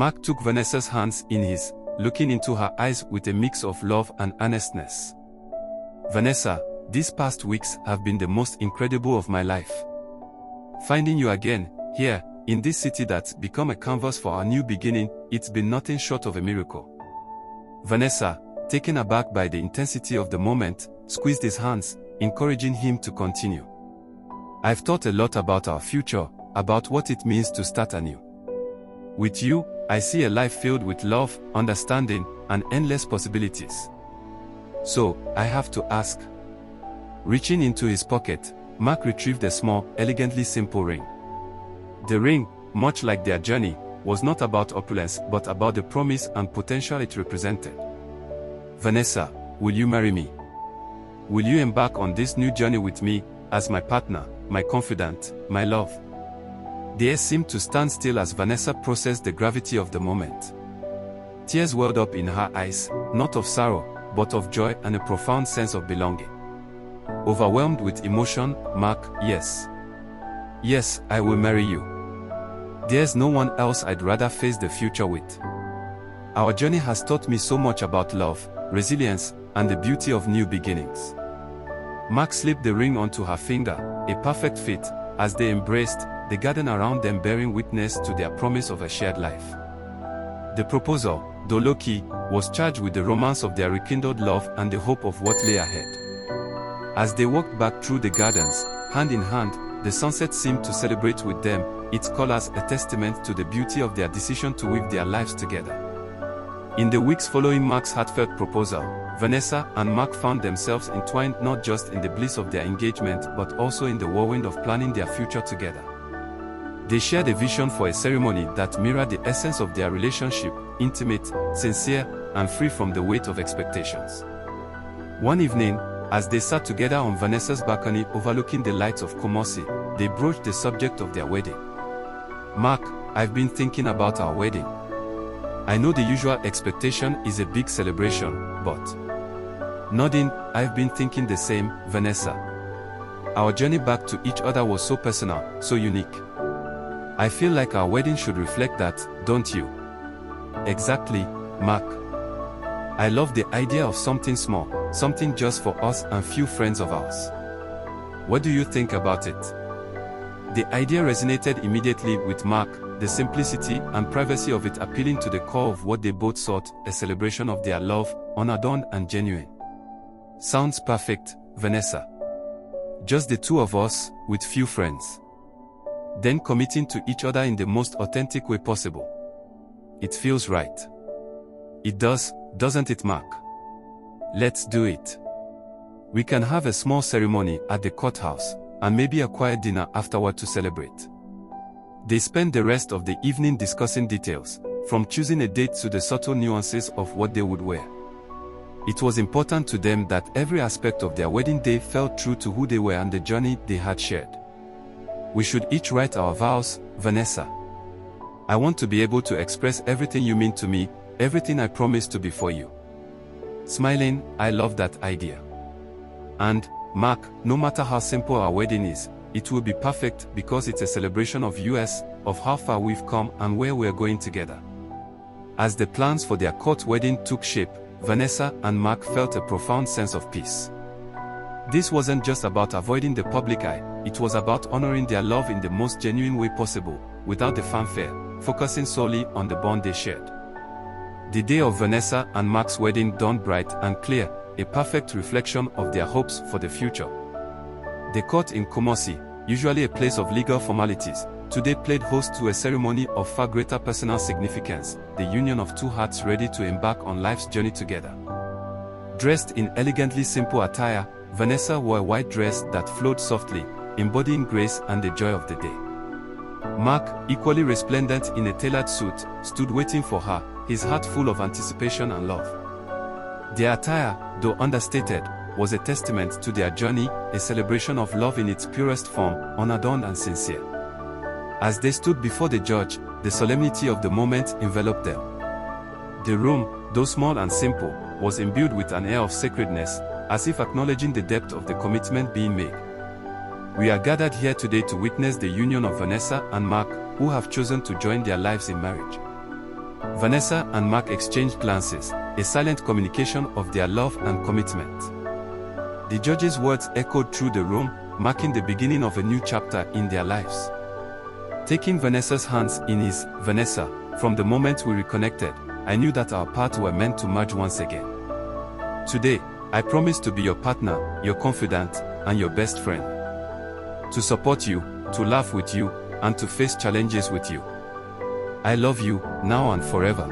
Mark took Vanessa's hands in his, looking into her eyes with a mix of love and earnestness. Vanessa, these past weeks have been the most incredible of my life. Finding you again, here, in this city that's become a canvas for our new beginning, it's been nothing short of a miracle. Vanessa, taken aback by the intensity of the moment, squeezed his hands, encouraging him to continue. I've thought a lot about our future, about what it means to start anew. With you, I see a life filled with love, understanding, and endless possibilities. So, I have to ask. Reaching into his pocket, Mark retrieved a small, elegantly simple ring. The ring, much like their journey, was not about opulence but about the promise and potential it represented. Vanessa, will you marry me? Will you embark on this new journey with me, as my partner, my confidant, my love? The air seemed to stand still as Vanessa processed the gravity of the moment. Tears welled up in her eyes, not of sorrow, but of joy and a profound sense of belonging. Overwhelmed with emotion, Mark, yes. Yes, I will marry you. There's no one else I'd rather face the future with. Our journey has taught me so much about love, resilience, and the beauty of new beginnings. Mark slipped the ring onto her finger, a perfect fit, as they embraced, the garden around them bearing witness to their promise of a shared life. The proposal, though low-key, was charged with the romance of their rekindled love and the hope of what lay ahead. As they walked back through the gardens, hand in hand, the sunset seemed to celebrate with them, its colors a testament to the beauty of their decision to weave their lives together. In the weeks following Mark's heartfelt proposal, Vanessa and Mark found themselves entwined not just in the bliss of their engagement but also in the whirlwind of planning their future together. They shared a vision for a ceremony that mirrored the essence of their relationship, intimate, sincere, and free from the weight of expectations. One evening, as they sat together on Vanessa's balcony overlooking the lights of Kumasi, they broached the subject of their wedding. Mark, I've been thinking about our wedding. I know the usual expectation is a big celebration, but... Nodding, I've been thinking the same, Vanessa. Our journey back to each other was so personal, so unique. I feel like our wedding should reflect that, don't you? Exactly, Mark. I love the idea of something small, something just for us and few friends of ours. What do you think about it? The idea resonated immediately with Mark, the simplicity and privacy of it appealing to the core of what they both sought, a celebration of their love, unadorned and genuine. Sounds perfect, Vanessa. Just the two of us, with few friends. Then committing to each other in the most authentic way possible. It feels right. It does, doesn't it, Mark? Let's do it. We can have a small ceremony at the courthouse, and maybe a quiet dinner afterward to celebrate. They spent the rest of the evening discussing details, from choosing a date to the subtle nuances of what they would wear. It was important to them that every aspect of their wedding day felt true to who they were and the journey they had shared. We should each write our vows, Vanessa. I want to be able to express everything you mean to me, everything I promise to be for you. Smiling, I love that idea. And, Mark, no matter how simple our wedding is, it will be perfect because it's a celebration of us, of how far we've come and where we're going together. As the plans for their court wedding took shape, Vanessa and Mark felt a profound sense of peace. This wasn't just about avoiding the public eye, it was about honoring their love in the most genuine way possible, without the fanfare, focusing solely on the bond they shared. The day of Vanessa and Mark's wedding dawned bright and clear, a perfect reflection of their hopes for the future. The court in Kumasi, usually a place of legal formalities, today played host to a ceremony of far greater personal significance, the union of two hearts ready to embark on life's journey together. Dressed in elegantly simple attire, Vanessa wore a white dress that flowed softly, embodying grace and the joy of the day. Mark, equally resplendent in a tailored suit, stood waiting for her, his heart full of anticipation and love. Their attire, though understated, was a testament to their journey, a celebration of love in its purest form, unadorned and sincere. As they stood before the judge, the solemnity of the moment enveloped them. The room, though small and simple, was imbued with an air of sacredness, as if acknowledging the depth of the commitment being made. We are gathered here today to witness the union of Vanessa and Mark, who have chosen to join their lives in marriage. Vanessa and Mark exchanged glances, a silent communication of their love and commitment. The judge's words echoed through the room, marking the beginning of a new chapter in their lives. Taking Vanessa's hands in his, "Vanessa, from the moment we reconnected, I knew that our paths were meant to merge once again. Today, I promise to be your partner, your confidant, and your best friend. To support you, to laugh with you, and to face challenges with you. I love you, now and forever."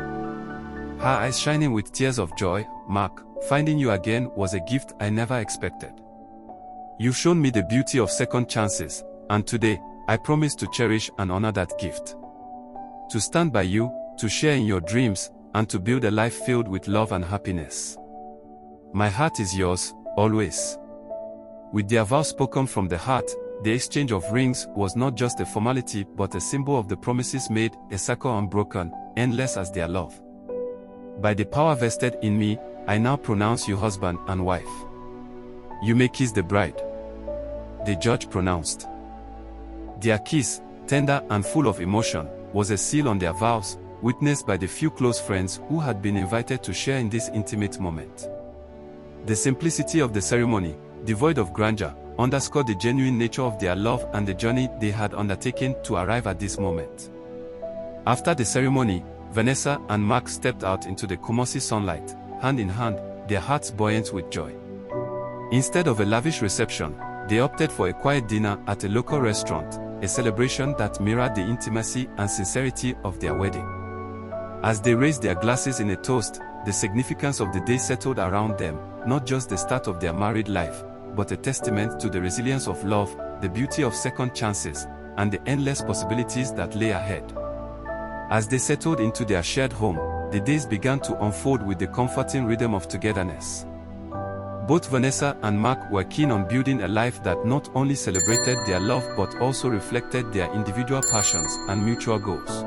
Her eyes shining with tears of joy. "Mark, finding you again was a gift I never expected. You've shown me the beauty of second chances, and today, I promise to cherish and honor that gift. To stand by you, to share in your dreams, and to build a life filled with love and happiness. My heart is yours, always." With their vow spoken from the heart, the exchange of rings was not just a formality but a symbol of the promises made, a circle unbroken, endless as their love. "By the power vested in me, I now pronounce you husband and wife. You may kiss the bride," the judge pronounced. Their kiss, tender and full of emotion, was a seal on their vows, witnessed by the few close friends who had been invited to share in this intimate moment. The simplicity of the ceremony, devoid of grandeur, underscored the genuine nature of their love and the journey they had undertaken to arrive at this moment. After the ceremony, Vanessa and Mark stepped out into the Kumasi sunlight, hand in hand, their hearts buoyant with joy. Instead of a lavish reception, they opted for a quiet dinner at a local restaurant, a celebration that mirrored the intimacy and sincerity of their wedding. As they raised their glasses in a toast, the significance of the day settled around them, not just the start of their married life, but a testament to the resilience of love, the beauty of second chances, and the endless possibilities that lay ahead. As they settled into their shared home, the days began to unfold with the comforting rhythm of togetherness. Both Vanessa and Mark were keen on building a life that not only celebrated their love but also reflected their individual passions and mutual goals.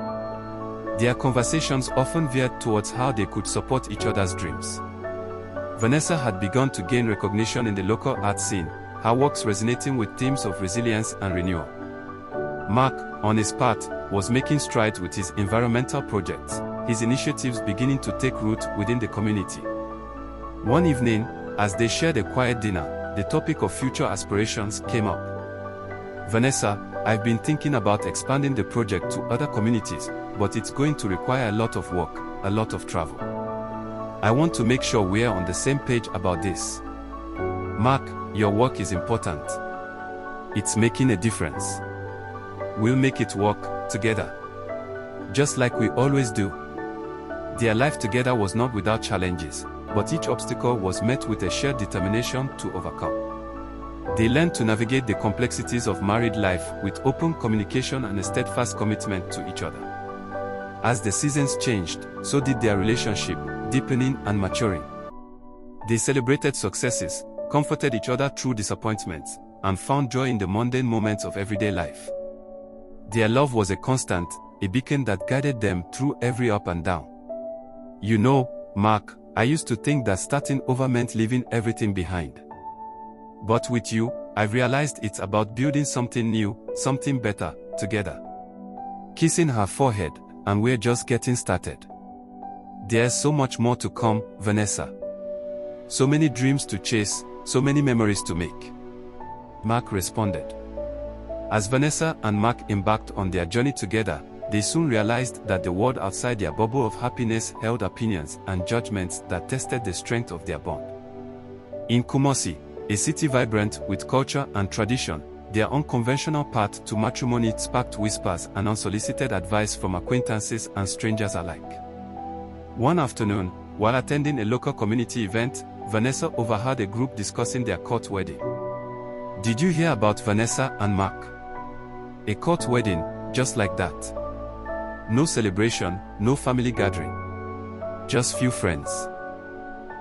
Their conversations often veered towards how they could support each other's dreams. Vanessa had begun to gain recognition in the local art scene, her works resonating with themes of resilience and renewal. Mark, on his part, was making strides with his environmental projects, his initiatives beginning to take root within the community. One evening, as they shared a quiet dinner, the topic of future aspirations came up. "Vanessa, I've been thinking about expanding the project to other communities, but it's going to require a lot of work, a lot of travel. I want to make sure we're on the same page about this." "Mark, your work is important. It's making a difference. We'll make it work, together. Just like we always do." Their life together was not without challenges, but each obstacle was met with a shared determination to overcome. They learned to navigate the complexities of married life with open communication and a steadfast commitment to each other. As the seasons changed, so did their relationship, deepening and maturing. They celebrated successes, comforted each other through disappointments, and found joy in the mundane moments of everyday life. Their love was a constant, a beacon that guided them through every up and down. "You know, Mark, I used to think that starting over meant leaving everything behind. But with you, I've realized it's about building something new, something better, together." Kissing her forehead, "And we're just getting started. There's so much more to come, Vanessa. So many dreams to chase, so many memories to make." Mark responded. As Vanessa and Mark embarked on their journey together, they soon realized that the world outside their bubble of happiness held opinions and judgments that tested the strength of their bond. In Kumasi, a city vibrant with culture and tradition, their unconventional path to matrimony sparked whispers and unsolicited advice from acquaintances and strangers alike. One afternoon, while attending a local community event, Vanessa overheard a group discussing their court wedding. "Did you hear about Vanessa and Mark? A court wedding, just like that. No celebration, no family gathering. Just few friends.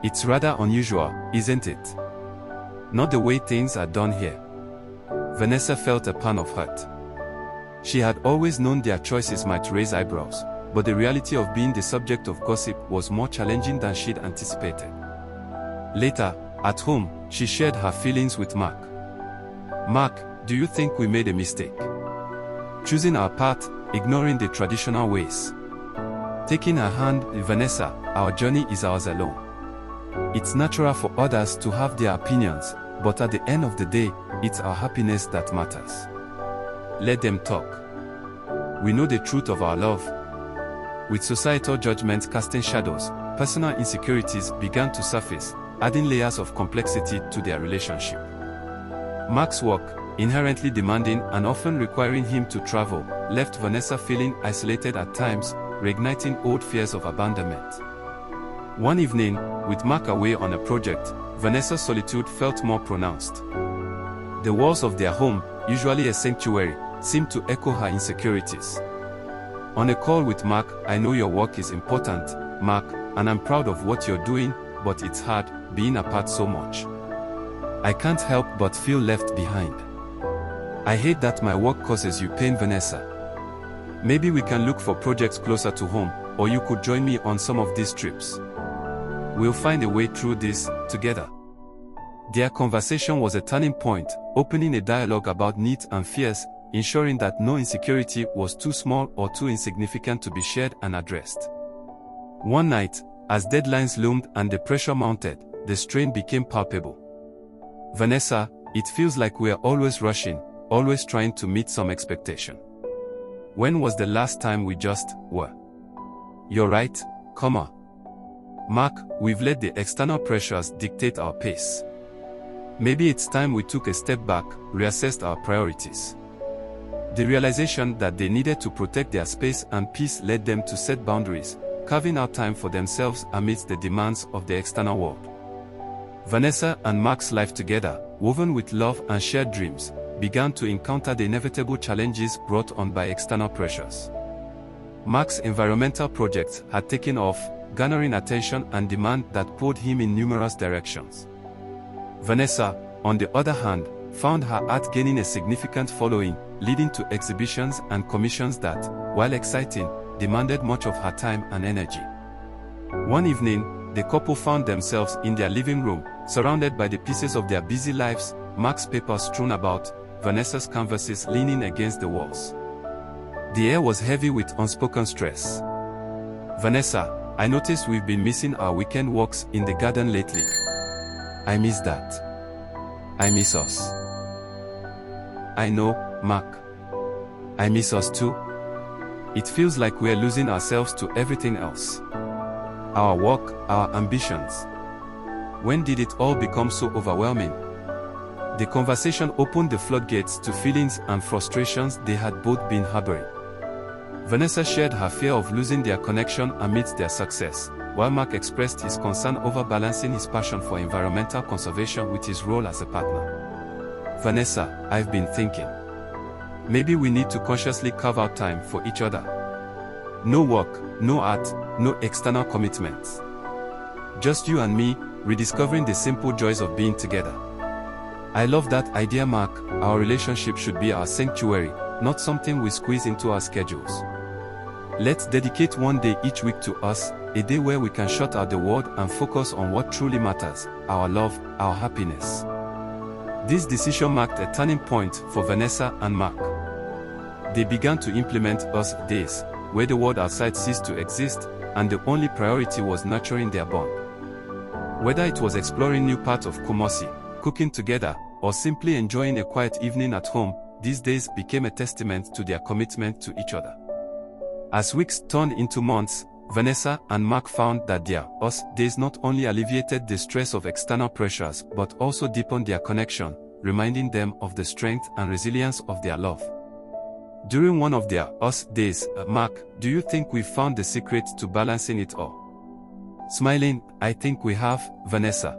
It's rather unusual, isn't it? Not the way things are done here." Vanessa felt a pang of hurt. She had always known their choices might raise eyebrows, but the reality of being the subject of gossip was more challenging than she'd anticipated. Later, at home, she shared her feelings with Mark. "Mark, do you think we made a mistake? Choosing our path, ignoring the traditional ways? Taking her hand, Vanessa, our journey is ours alone. It's natural for others to have their opinions, but at the end of the day, it's our happiness that matters. Let them talk. We know the truth of our love. With societal judgments casting shadows, personal insecurities began to surface, adding layers of complexity to their relationship. Mark's work, inherently demanding and often requiring him to travel, left Vanessa feeling isolated at times, reigniting old fears of abandonment. One evening, with Mark away on a project, Vanessa's solitude felt more pronounced. The walls of their home, usually a sanctuary, seemed to echo her insecurities. On a call with Mark, "I know your work is important, Mark, and I'm proud of what you're doing, but it's hard, being apart so much. I can't help but feel left behind. I hate that my work causes you pain, Vanessa. Maybe we can look for projects closer to home, or you could join me on some of these trips. We'll find a way through this, together." Their conversation was a turning point, opening a dialogue about needs and fears, ensuring that no insecurity was too small or too insignificant to be shared and addressed. One night, as deadlines loomed and the pressure mounted, the strain became palpable. "Vanessa, it feels like we're always rushing, always trying to meet some expectation. When was the last time we just were? You're right, comma. Mark, we've let the external pressures dictate our pace. Maybe it's time we took a step back, reassessed our priorities." The realization that they needed to protect their space and peace led them to set boundaries, carving out time for themselves amidst the demands of the external world. Vanessa and Mark's life together, woven with love and shared dreams, began to encounter the inevitable challenges brought on by external pressures. Mark's environmental projects had taken off, garnering attention and demand that pulled him in numerous directions. Vanessa, on the other hand, found her art gaining a significant following, leading to exhibitions and commissions that, while exciting, demanded much of her time and energy. One evening, the couple found themselves in their living room, surrounded by the pieces of their busy lives, Mark's papers strewn about, Vanessa's canvases leaning against the walls. The air was heavy with unspoken stress. "Vanessa, I noticed we've been missing our weekend walks in the garden lately. I miss that. I miss us." "I know, Mark. I miss us too. It feels like we're losing ourselves to everything else. Our work, our ambitions. When did it all become so overwhelming?" The conversation opened the floodgates to feelings and frustrations they had both been harboring. Vanessa shared her fear of losing their connection amidst their success, while Mark expressed his concern over balancing his passion for environmental conservation with his role as a partner. "Vanessa, I've been thinking. Maybe we need to consciously carve out time for each other. No work, no art, no external commitments. Just you and me, rediscovering the simple joys of being together." "I love that idea, Mark. Our relationship should be our sanctuary, not something we squeeze into our schedules. Let's dedicate one day each week to us, a day where we can shut out the world and focus on what truly matters, our love, our happiness." This decision marked a turning point for Vanessa and Mark. They began to implement us days, where the world outside ceased to exist, and the only priority was nurturing their bond. Whether it was exploring new parts of Kumasi, cooking together, or simply enjoying a quiet evening at home, these days became a testament to their commitment to each other. As weeks turned into months, Vanessa and Mark found that their us days not only alleviated the stress of external pressures but also deepened their connection, reminding them of the strength and resilience of their love. During one of their us days, "Mark, do you think we've found the secret to balancing it all?" Smiling, "I think we have, Vanessa."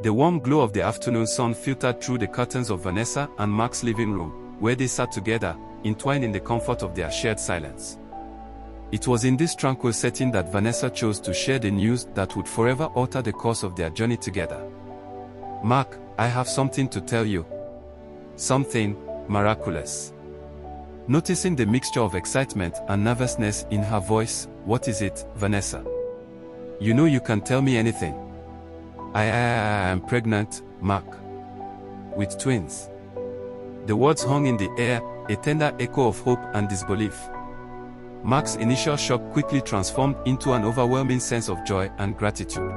The warm glow of the afternoon sun filtered through the curtains of Vanessa and Mark's living room, where they sat together, entwined in the comfort of their shared silence. It was in this tranquil setting that Vanessa chose to share the news that would forever alter the course of their journey together. "Mark, I have something to tell you. Something miraculous." Noticing the mixture of excitement and nervousness in her voice, "What is it, Vanessa? You know you can tell me anything." I am pregnant, Mark. With twins." The words hung in the air, a tender echo of hope and disbelief. Mark's initial shock quickly transformed into an overwhelming sense of joy and gratitude.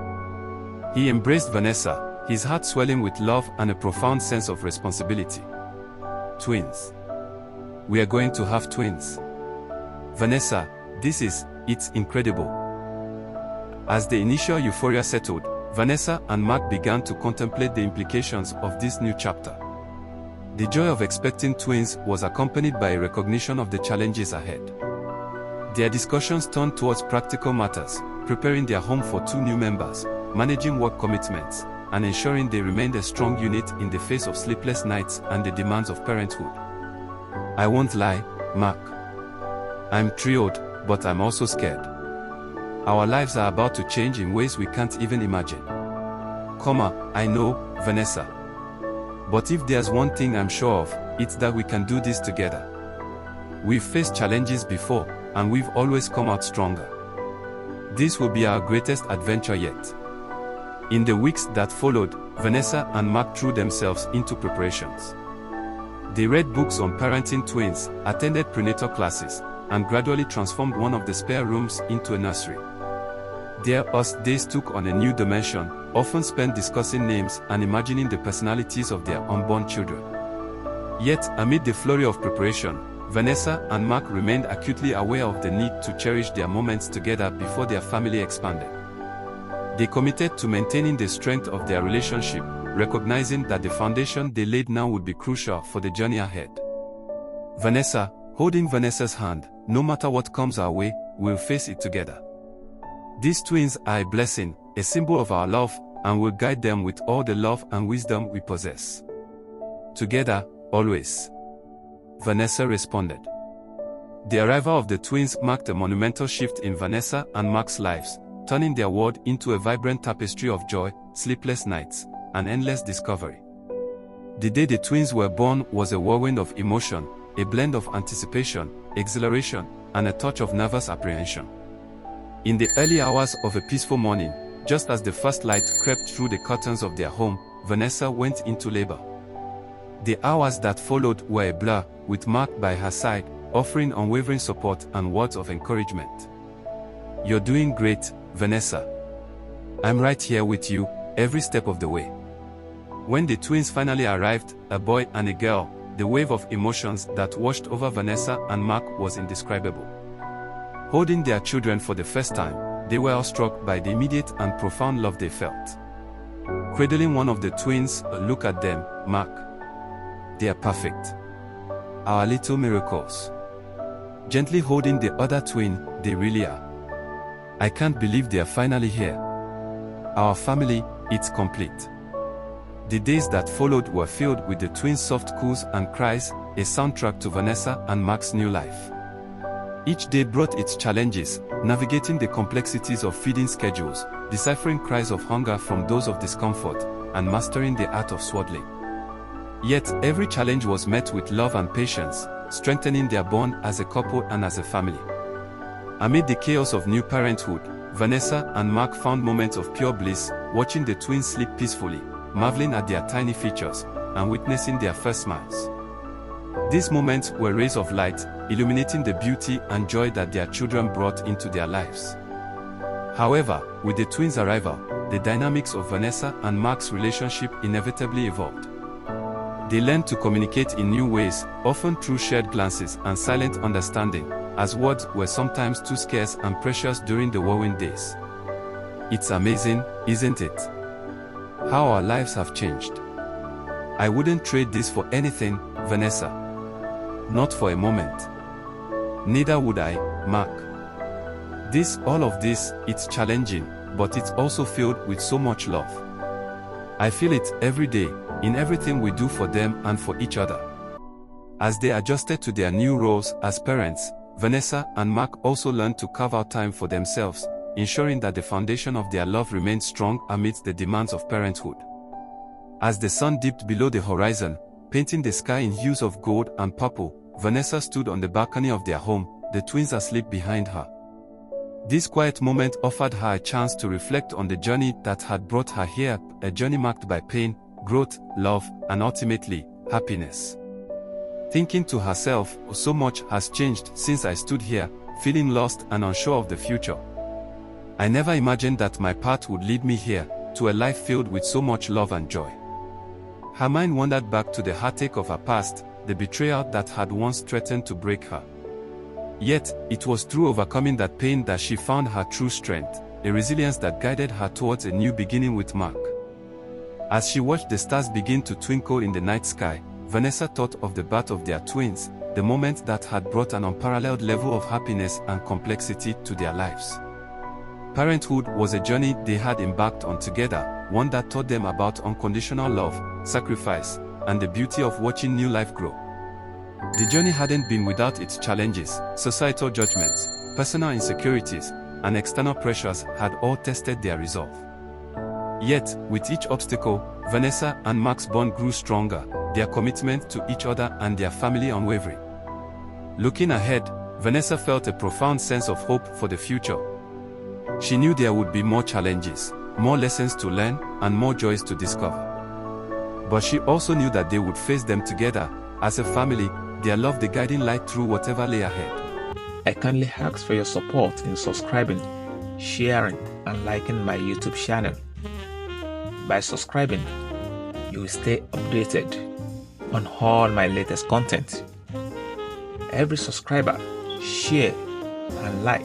He embraced Vanessa, his heart swelling with love and a profound sense of responsibility. Twins. We are going to have twins. Vanessa, it's incredible. As the initial euphoria settled, Vanessa and Mark began to contemplate the implications of this new chapter. The joy of expecting twins was accompanied by a recognition of the challenges ahead. Their discussions turned towards practical matters, preparing their home for 2 new members, managing work commitments, and ensuring they remained a strong unit in the face of sleepless nights and the demands of parenthood. I won't lie, Mark. I'm thrilled, but I'm also scared. Our lives are about to change in ways we can't even imagine. I know, Vanessa. But if there's one thing I'm sure of, it's that we can do this together. We've faced challenges before, and we've always come out stronger. This will be our greatest adventure yet. In the weeks that followed, Vanessa and Mark threw themselves into preparations. They read books on parenting twins, attended prenatal classes, and gradually transformed one of the spare rooms into a nursery. Their days took on a new dimension, often spent discussing names and imagining the personalities of their unborn children. Yet, amid the flurry of preparation, Vanessa and Mark remained acutely aware of the need to cherish their moments together before their family expanded. They committed to maintaining the strength of their relationship, recognizing that the foundation they laid now would be crucial for the journey ahead. Vanessa, holding Vanessa's hand, no matter what comes our way, we'll face it together. These twins are a blessing, a symbol of our love, and will guide them with all the love and wisdom we possess. Together, always. Vanessa responded. The arrival of the twins marked a monumental shift in Vanessa and Mark's lives, turning their world into a vibrant tapestry of joy, sleepless nights, and endless discovery. The day the twins were born was a whirlwind of emotion, a blend of anticipation, exhilaration, and a touch of nervous apprehension. In the early hours of a peaceful morning, just as the first light crept through the curtains of their home, Vanessa went into labor. The hours that followed were a blur, with Mark by her side, offering unwavering support and words of encouragement. You're doing great, Vanessa. I'm right here with you, every step of the way. When the twins finally arrived, a boy and a girl, the wave of emotions that washed over Vanessa and Mark was indescribable. Holding their children for the first time, they were awestruck by the immediate and profound love they felt. Cradling one of the twins, look at them, Mark. They are perfect. Our little miracles. Gently holding the other twin, they really are. I can't believe they are finally here. Our family, it's complete. The days that followed were filled with the twins' soft coos and cries, a soundtrack to Vanessa and Mark's new life. Each day brought its challenges, navigating the complexities of feeding schedules, deciphering cries of hunger from those of discomfort, and mastering the art of swaddling. Yet, every challenge was met with love and patience, strengthening their bond as a couple and as a family. Amid the chaos of new parenthood, Vanessa and Mark found moments of pure bliss, watching the twins sleep peacefully, marveling at their tiny features, and witnessing their first smiles. These moments were rays of light, illuminating the beauty and joy that their children brought into their lives. However, with the twins' arrival, the dynamics of Vanessa and Mark's relationship inevitably evolved. They learned to communicate in new ways, often through shared glances and silent understanding, as words were sometimes too scarce and precious during the whirlwind days. It's amazing, isn't it? How our lives have changed. I wouldn't trade this for anything, Vanessa. Not for a moment. Neither would I, Mark. All of this, it's challenging, but it's also filled with so much love. I feel it every day, in everything we do for them and for each other. As they adjusted to their new roles as parents, Vanessa and Mark also learned to carve out time for themselves, ensuring that the foundation of their love remained strong amidst the demands of parenthood. As the sun dipped below the horizon, painting the sky in hues of gold and purple, Vanessa stood on the balcony of their home, the twins asleep behind her. This quiet moment offered her a chance to reflect on the journey that had brought her here, a journey marked by pain, growth, love, and ultimately, happiness. Thinking to herself, so much has changed since I stood here, feeling lost and unsure of the future. I never imagined that my path would lead me here, to a life filled with so much love and joy. Her mind wandered back to the heartache of her past, the betrayal that had once threatened to break her. Yet, it was through overcoming that pain that she found her true strength, a resilience that guided her towards a new beginning with Mark. As she watched the stars begin to twinkle in the night sky, Vanessa thought of the birth of their twins, the moment that had brought an unparalleled level of happiness and complexity to their lives. Parenthood was a journey they had embarked on together, one that taught them about unconditional love, sacrifice, and the beauty of watching new life grow. The journey hadn't been without its challenges. Societal judgments, personal insecurities, and external pressures had all tested their resolve. Yet, with each obstacle, Vanessa and Mark's bond grew stronger, their commitment to each other and their family unwavering. Looking ahead, Vanessa felt a profound sense of hope for the future. She knew there would be more challenges, more lessons to learn, and more joys to discover. But she also knew that they would face them together, as a family, their love the guiding light through whatever lay ahead. I kindly ask for your support in subscribing, sharing, and liking my YouTube channel. By subscribing, you will stay updated on all my latest content. Every subscriber, share, and like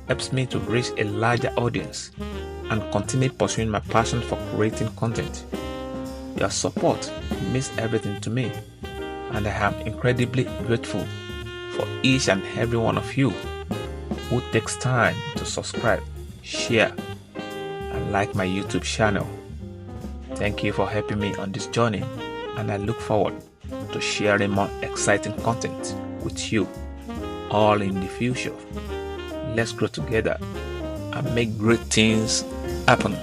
helps me to reach a larger audience and continue pursuing my passion for creating content. Your support means everything to me, and I am incredibly grateful for each and every one of you who takes time to subscribe, share, and like my YouTube channel. Thank you for helping me on this journey, and I look forward to sharing more exciting content with you all in the future. Let's grow together and make great things happen.